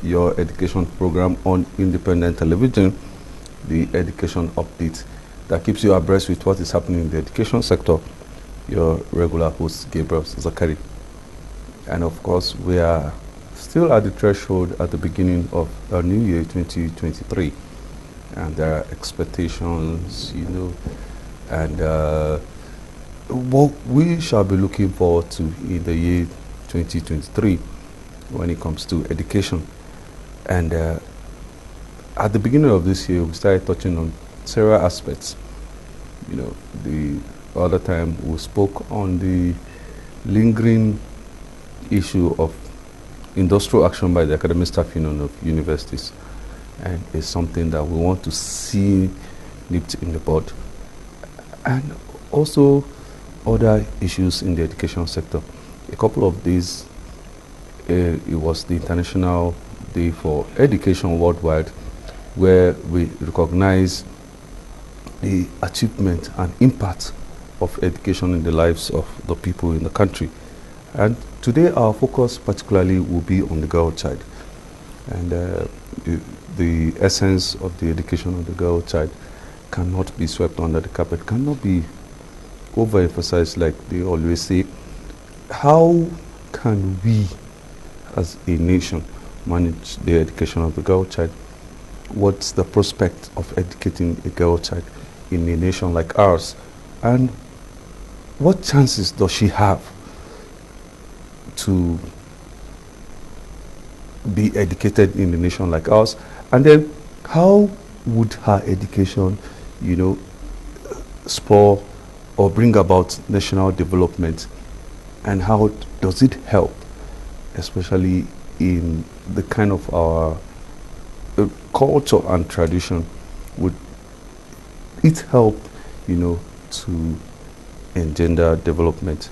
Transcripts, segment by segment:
your education program on independent television, the Education Update, that keeps you abreast with what is happening in the education sector. Your regular host, Gabriel ZAKARI. And of course, we are still at the threshold at the beginning of a new year, 2023. And there are expectations, you know, and what we shall be looking forward to in the year 2023 when it comes to education. And at the beginning of this year, we started touching on several aspects. You know, the other time we spoke on the lingering issue of industrial action by the Academic Staff Union of Universities, and it's something that we want to see nipped in the bud, and also other issues in the education sector. A couple of days, it was the International Day for Education Worldwide, where we recognize the achievement and impact of education in the lives of the people in the country. And today our focus particularly will be on the girl child. And the essence of the education of the girl child cannot be swept under the carpet, cannot be overemphasized like they always say. How can we as a nation manage the education of the girl child? What's the prospect of educating a girl child in a nation like ours? And what chances does she have to be educated in a nation like ours? And then how would her education, you know, spur or bring about national development? And how does it help, especially in the kind of our culture and tradition? Would it help, you know, to engender development?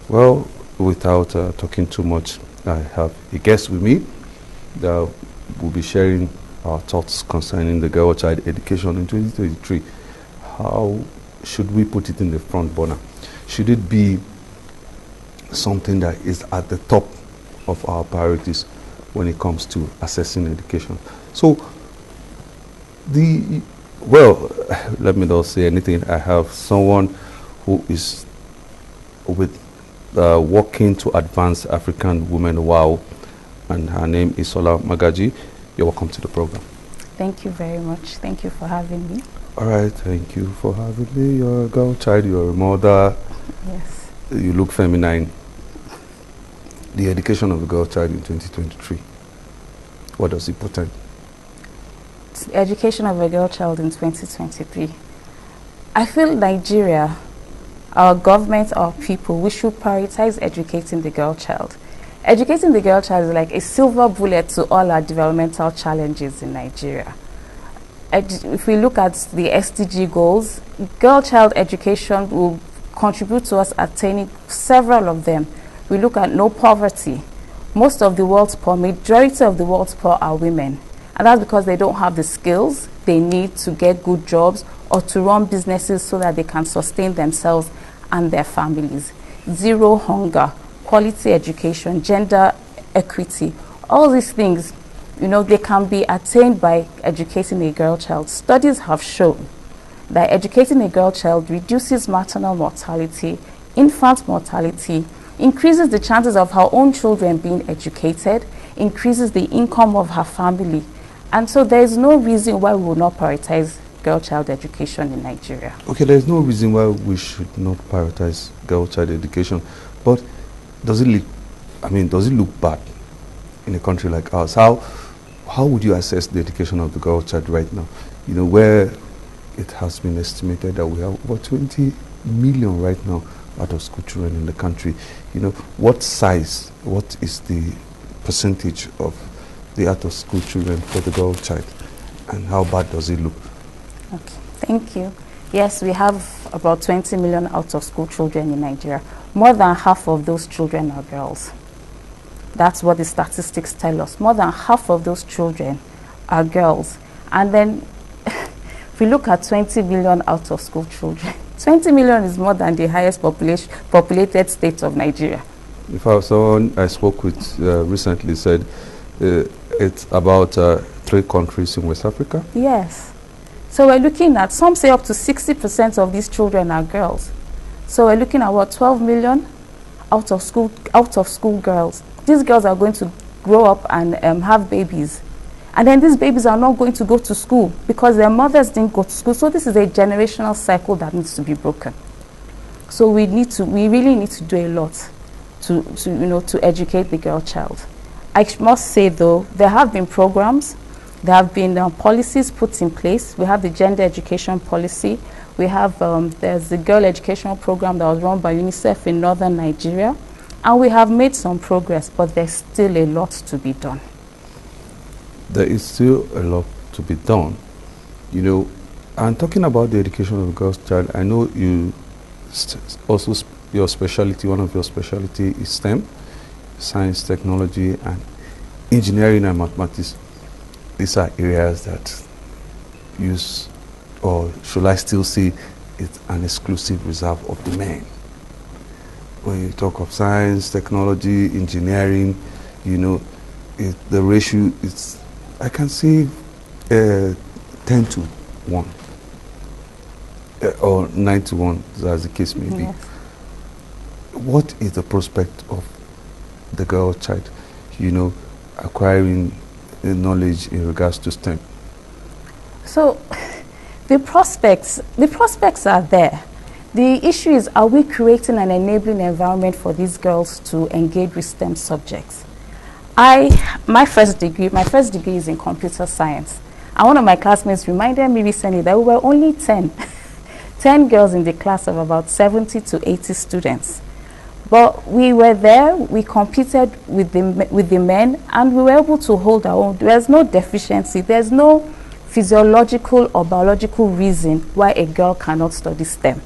Well, without talking too much, I have a guest with me that will be sharing our thoughts concerning the girl child education in 2023. How should we put it in the front burner? Should it be something that is at the top of our priorities when it comes to assessing education? So, let me not say anything. I have someone who is with working to advance African women WOW, and her name is Sola Magaji. You're welcome to the program. Thank you very much. Thank you for having me. All right, thank you for having me. You're a girl child, you're a mother. Yes. You look feminine. The education of a girl child in 2023, what does it portend? The education of a girl child in 2023. I feel Nigeria, our government, our people, we should prioritize educating the girl child. Educating the girl child is like a silver bullet to all our developmental challenges in Nigeria. If we look at the SDG goals, girl child education will contribute to us attaining several of them. We look at no poverty. Most of the world's poor, majority of the world's poor are women. And that's because they don't have the skills they need to get good jobs or to run businesses so that they can sustain themselves and their families. Zero hunger, quality education, gender equity, all these things, you know, they can be attained by educating a girl child. Studies have shown that educating a girl child reduces maternal mortality, infant mortality, increases the chances of her own children being educated, increases the income of her family. And so there is no reason why we will not prioritize girl child education in Nigeria. Okay, there is no reason why we should not prioritize girl child education, but does it look bad in a country like ours? How would you assess the education of the girl child right now? You know, where it has been estimated that we have over 20 million right now out of school children in the country. You know, what is the percentage of the out of school children for the girl child, and how bad does it look? Okay, thank you. Yes, we have about 20 million out of school children in Nigeria. More than half of those children are girls. That's what the statistics tell us. More than half of those children are girls. And then if we look at 20 million out of school children, 20 million is more than the highest populated state of Nigeria. In fact, someone I spoke with recently said It's about 3 countries in West Africa. Yes. So we're looking at, some say up to 60% of these children are girls. So we're looking at what, 12 million out of school girls. These girls are going to grow up and have babies. And then these babies are not going to go to school because their mothers didn't go to school. So this is a generational cycle that needs to be broken. So we really need to do a lot to educate the girl child. I must say though, there have been programs, there have been policies put in place. We have the gender education policy. We have, there's the girl educational program that was run by UNICEF in northern Nigeria. And we have made some progress, but there's still a lot to be done. There is still a lot to be done. You know, and talking about the education of a girl's child, I know you also, your specialty, one of your specialty is STEM, science, technology, and engineering and mathematics. These are areas that use, or should I still say, it's an exclusive reserve of the men. When you talk of science, technology, engineering, you know, the ratio is, I can say, 10 to 1. Or 9 to 1, as the case may be. Yes. What is the prospect of the girl child, you know, acquiring knowledge in regards to STEM? So the prospects are there. The issue is, are we creating an enabling environment for these girls to engage with STEM subjects? My first degree is in computer science. And one of my classmates reminded me recently that we were only 10 girls in the class of about 70 to 80 students. But we were there, we competed with the men, and we were able to hold our own. There's no deficiency, there's no physiological or biological reason why a girl cannot study STEM.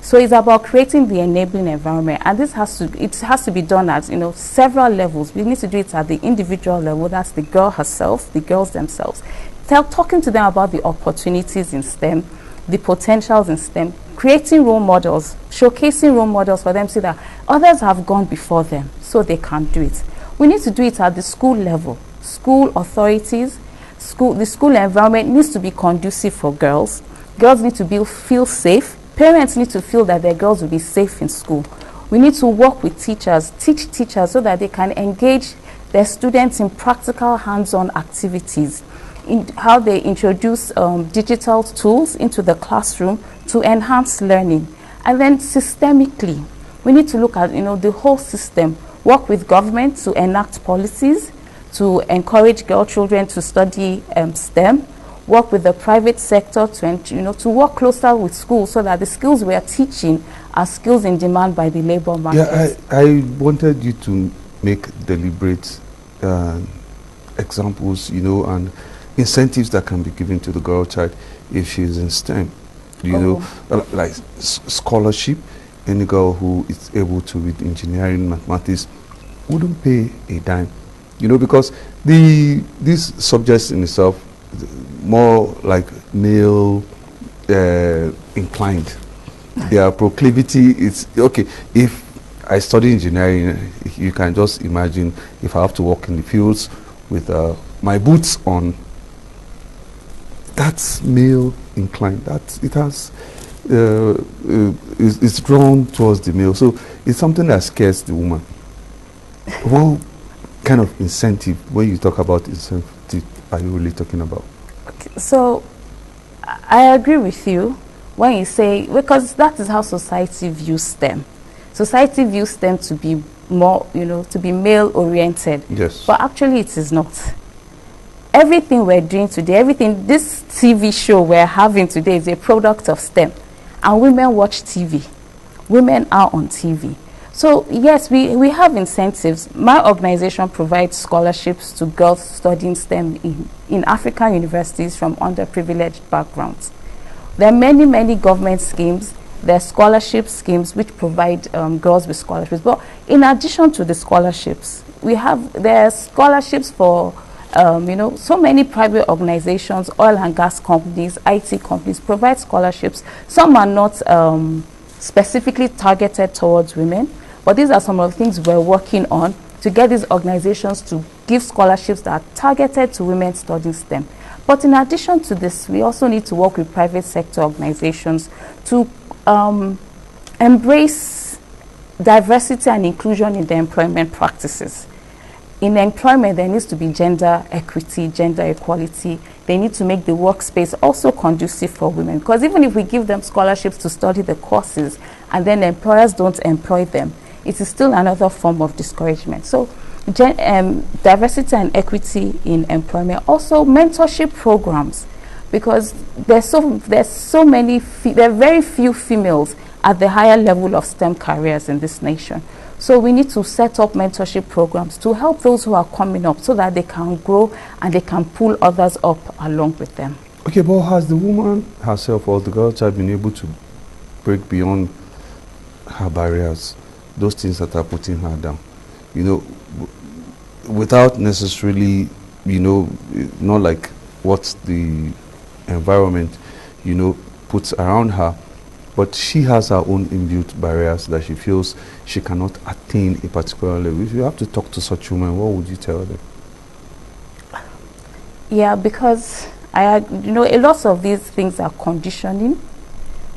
So it's about creating the enabling environment, and this has to be done at several levels. We need to do it at the individual level, that's the girl herself, the girls themselves. Talking to them about the opportunities in STEM, the potentials in STEM, creating role models, showcasing role models for them so that others have gone before them so they can do it. We need to do it at the school level. School authorities, the school environment needs to be conducive for girls. Girls need to feel safe. Parents need to feel that their girls will be safe in school. We need to work with teachers, teach teachers so that they can engage their students in practical hands-on activities, in how they introduce digital tools into the classroom to enhance learning. And then systemically, we need to look at the whole system, work with government to enact policies, to encourage girl children to study STEM, work with the private sector to work closer with schools so that the skills we are teaching are skills in demand by the labor market. Yeah, I wanted you to make deliberate examples, and incentives that can be given to the girl child if she is in STEM. Like scholarship. Any girl who is able to read engineering, mathematics, wouldn't pay a dime. Because these subjects in itself, more like male inclined. Their proclivity is, okay, if I study engineering, you can just imagine if I have to work in the fields with my boots on, that's male inclined. It's drawn towards the male. So it's something that scares the woman. What kind of incentive, when you talk about incentive, are you really talking about? Okay, so I agree with you when you say, because that is how society views STEM. Society views STEM to be more, to be male oriented. Yes. But actually it is not. Everything we're doing today, this TV show we're having today is a product of STEM. And women watch TV. Women are on TV. So yes, we have incentives. My organization provides scholarships to girls studying STEM in African universities from underprivileged backgrounds. There are many government schemes. There are scholarship schemes which provide girls with scholarships. But in addition to the scholarships, there are scholarships for so many private organizations, oil and gas companies, IT companies provide scholarships. Some are not specifically targeted towards women, but these are some of the things we're working on to get these organizations to give scholarships that are targeted to women studying STEM. But in addition to this, we also need to work with private sector organizations to embrace diversity and inclusion in their employment practices. In employment, there needs to be gender equity, gender equality. They need to make the workspace also conducive for women. Because even if we give them scholarships to study the courses and then employers don't employ them, it is still another form of discouragement. So diversity and equity in employment. Also mentorship programs, because there are very few females at the higher level of STEM careers in this nation. So we need to set up mentorship programs to help those who are coming up so that they can grow and they can pull others up along with them. Okay, but has the woman herself or the girl child been able to break beyond her barriers, those things that are putting her down? You know, without necessarily, you know, not like what the environment, you know, puts around her, but she has her own inbuilt barriers that she feels she cannot attain a particular level. If you have to talk to such women, what would you tell them? Yeah, because a lot of these things are conditioning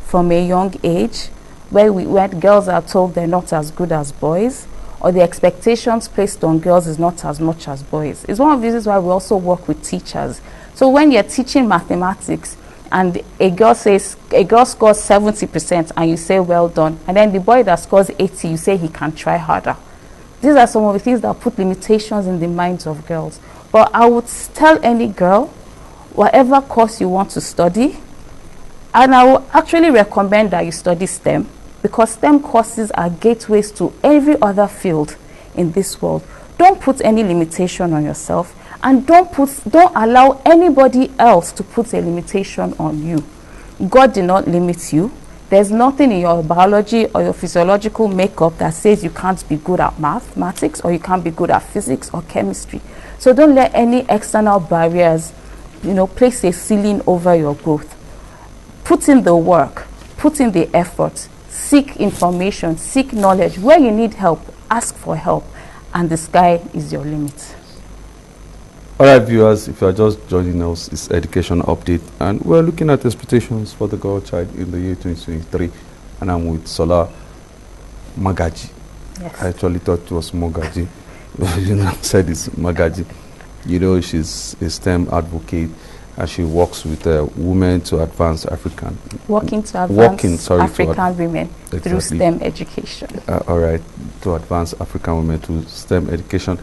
from a young age, where girls are told they're not as good as boys, or the expectations placed on girls is not as much as boys. It's one of the reasons why we also work with teachers. So when you're teaching mathematics and a girl scores 70% and you say well done, and then the boy that scores 80, you say he can try harder. These are some of the things that put limitations in the minds of girls. But I would tell any girl, whatever course you want to study, and I will actually recommend that you study STEM, because STEM courses are gateways to every other field in this world. Don't put any limitation on yourself, and don't allow anybody else to put a limitation on you. God did not limit you. There's nothing in your biology or your physiological makeup that says you can't be good at mathematics or you can't be good at physics or chemistry. So don't let any external barriers, place a ceiling over your growth. Put in the work, put in the effort, seek information, seek knowledge. Where you need help, ask for help, and the sky is your limit. All right, viewers, if you are just joining us, it's Education Update, and we're looking at expectations for the girl child in the year 2023, and I'm with Sola Magaji. Yes. I actually thought it was Mogaji. Said it's Magaji. She's a STEM advocate, and she works with women to advance African. Working to advance African women through STEM education. All right, to advance African women through STEM education.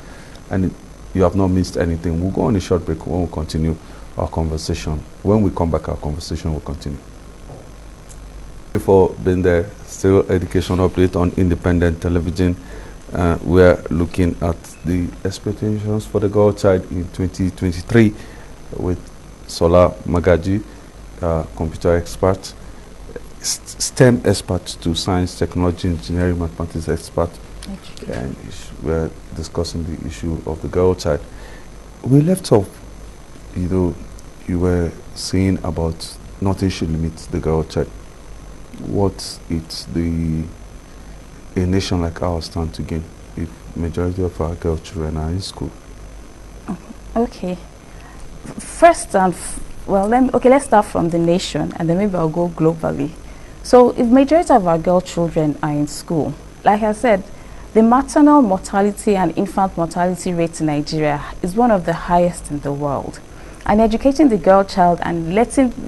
And you have not missed anything. We'll go on a short break when we continue our conversation. When we come back, our conversation will continue. Before being there, still Education Update on independent television. We're looking at the expectations for the girl child in 2023 with Sola Magaji, computer expert, STEM expert to science, technology, engineering, mathematics expert. And we're discussing the issue of the girl child. We left off, you were saying about nothing should limit the girl child. What it's a nation like ours stand to gain if majority of our girl children are in school? Okay. First let's start from the nation, and then maybe I'll go globally. So if majority of our girl children are in school, like I said, the maternal mortality and infant mortality rate in Nigeria is one of the highest in the world. And educating the girl child and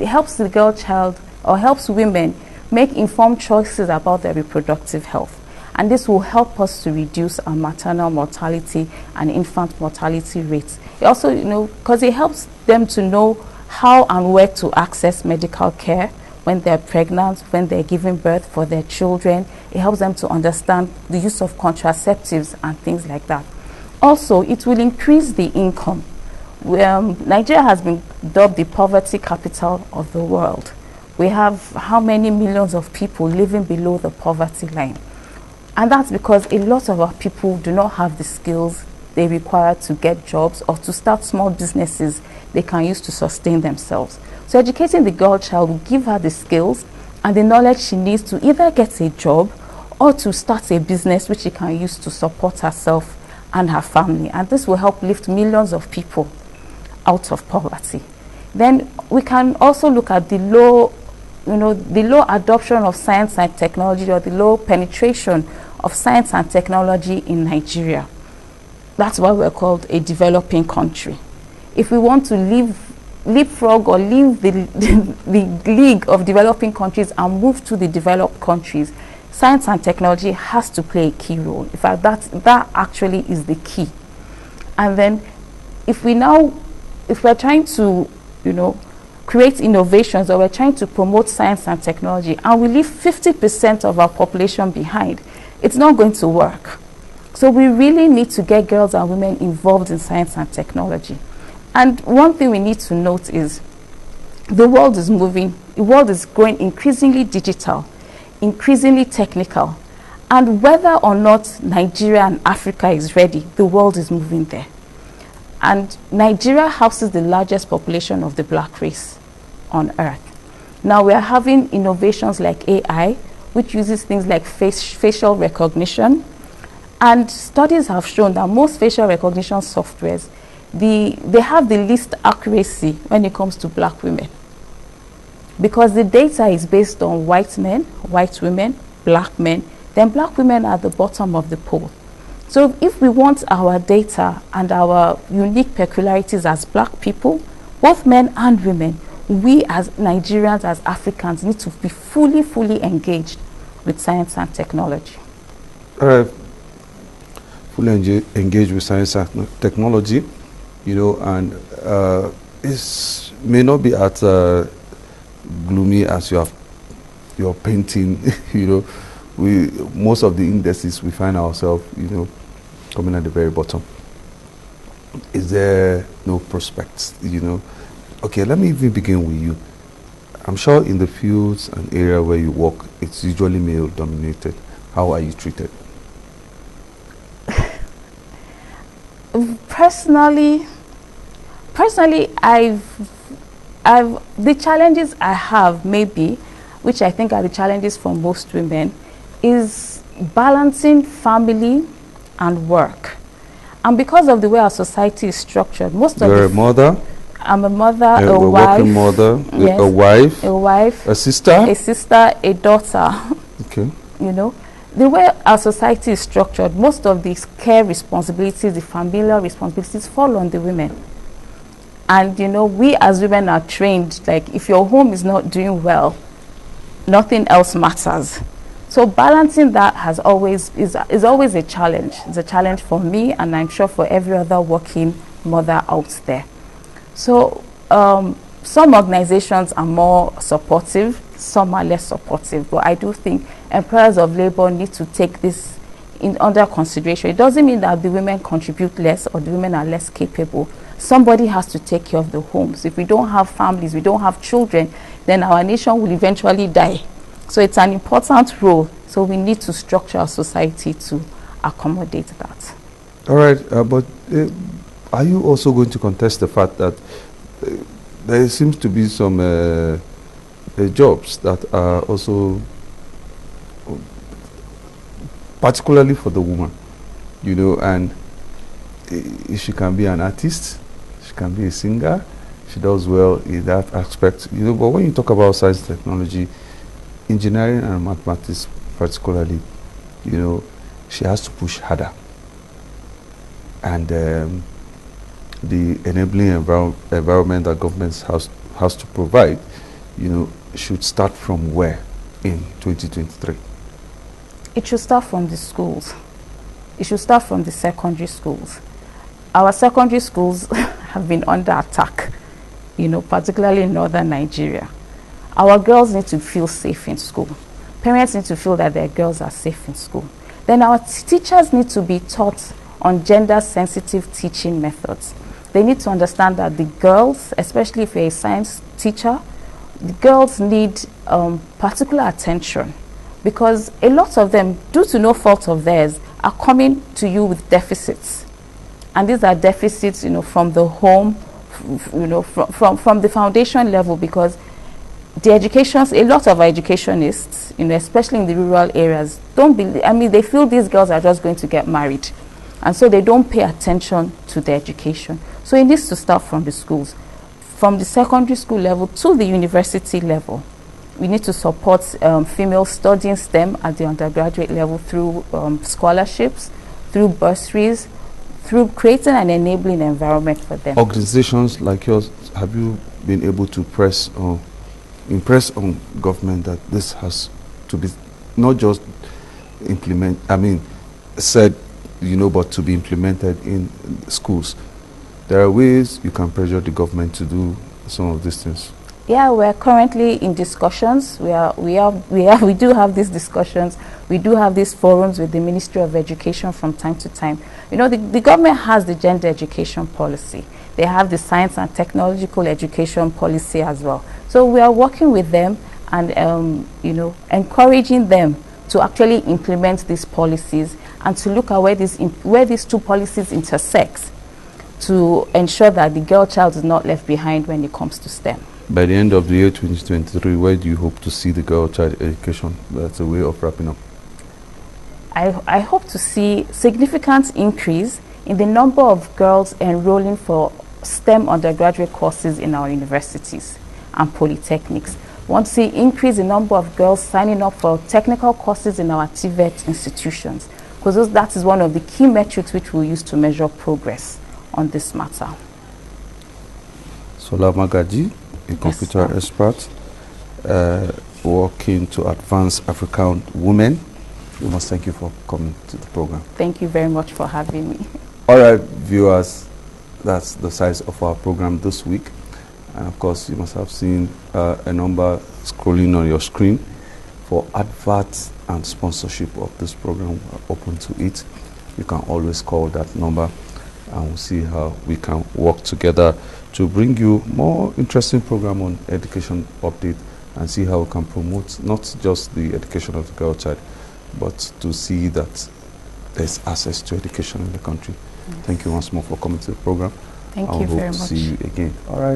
helps the girl child or helps women make informed choices about their reproductive health. And this will help us to reduce our maternal mortality and infant mortality rates. It also, because it helps them to know how and where to access medical care when they're pregnant, when they're giving birth for their children. It helps them to understand the use of contraceptives and things like that. Also, it will increase the income. Nigeria has been dubbed the poverty capital of the world. We have how many millions of people living below the poverty line? And that's because a lot of our people do not have the skills they require to get jobs or to start small businesses they can use to sustain themselves. So educating the girl child will give her the skills and the knowledge she needs to either get a job or to start a business which she can use to support herself and her family, and this will help lift millions of people out of poverty. Then we can also look at the low, the low adoption of science and technology, or the low penetration of science and technology in Nigeria. That's why we're called a developing country. If we want to leapfrog or leave the league of developing countries and move to the developed countries, science and technology has to play a key role. In fact, that actually is the key. And then if we're trying to, create innovations, or we're trying to promote science and technology, and we leave 50% of our population behind, it's not going to work. So we really need to get girls and women involved in science and technology. And one thing we need to note is the world is moving, the world is growing increasingly digital, increasingly technical. And whether or not Nigeria and Africa is ready, the world is moving there. And Nigeria houses the largest population of the black race on earth. Now we are having innovations like AI, which uses things like facial recognition. And studies have shown that most facial recognition softwares, they have the least accuracy when it comes to black women, because the data is based on white men, white women, black men. Then black women are at the bottom of the pool. So if we want our data and our unique peculiarities as black people, both men and women, we as Nigerians, as Africans, need to be fully engaged with science and technology. Fully engaged with science and technology, and it may not be as gloomy as you're painting. Most of the indices we find ourselves, coming at the very bottom. Is there no prospects? Okay, let me even begin with you. I'm sure in the fields and area where you work, it's usually male dominated. How are you treated? Personally, the challenges I have, maybe, which I think are the challenges for most women, is balancing family and work. And because of the way our society is structured, You're a mother? I'm a mother, a wife. Working mother, yes, a wife, a sister, a daughter. Okay. The way our society is structured, most of these care responsibilities, the familial responsibilities, fall on the women. And we as women are trained, like, if your home is not doing well, nothing else matters. So balancing that is always a challenge. It's a challenge for me, and I'm sure for every other working mother out there. So some organizations are more supportive, some are less supportive, but I do think employers of labor need to take this under consideration. It doesn't mean that the women contribute less or the women are less capable. Somebody has to take care of the homes. If we don't have families, we don't have children, then our nation will eventually die. So it's an important role. So we need to structure our society to accommodate that. All right, but are you also going to contest the fact that there seems to be some jobs that are also particularly for the woman, and she can be an artist, she can be a singer, she does well in that aspect, but when you talk about science, technology, engineering and mathematics particularly, she has to push harder. And the enabling environment that governments has to provide, should start from where in 2023? It should start from the schools. It should start from the secondary schools. Our secondary schools have been under attack, particularly in northern Nigeria. Our girls need to feel safe in school. Parents need to feel that their girls are safe in school. Then our teachers need to be taught on gender-sensitive teaching methods. They need to understand that the girls, especially if you're a science teacher, the girls need particular attention, because a lot of them, due to no fault of theirs, are coming to you with deficits. And these are deficits, from the home, from the foundation level, because the educations, a lot of our educationists, especially in the rural areas, they feel these girls are just going to get married. and so they don't pay attention to the education. So it needs to start from the schools, from the secondary school level to the university level. We need to support females studying STEM at the undergraduate level through scholarships, through bursaries, through creating an enabling environment for them. Organizations like yours, have you been able to impress on government that this has to be not just said, but to be implemented in schools? There are ways you can pressure the government to do some of these things. Yeah, we're currently in discussions. We do have these discussions. We do have these forums with the Ministry of Education from time to time. The government has the gender education policy. They have the science and technological education policy as well. So we are working with them and encouraging them to actually implement these policies and to look at where these two policies intersect, to ensure that the girl child is not left behind when it comes to STEM. By the end of the year 2023, where do you hope to see the girl child education? That's a way of wrapping up. I hope to see significant increase in the number of girls enrolling for STEM undergraduate courses in our universities and polytechnics. We want to see increase in number of girls signing up for technical courses in our TVET institutions, because that is one of the key metrics which we'll use to measure progress on this matter. Sola Magaji, a computer expert, working to advance African women. We must thank you for coming to the program. Thank you very much for having me. All right, viewers, that's the size of our program this week. And of course, you must have seen a number scrolling on your screen. For adverts and sponsorship of this program, we're open to it. You can always call that number and we'll see how we can work together to bring you more interesting program on education update and see how we can promote not just the education of the girl child, but to see that there's access to education in the country. Yes. Thank you once more for coming to the program. Thank you very much. See you again. All right.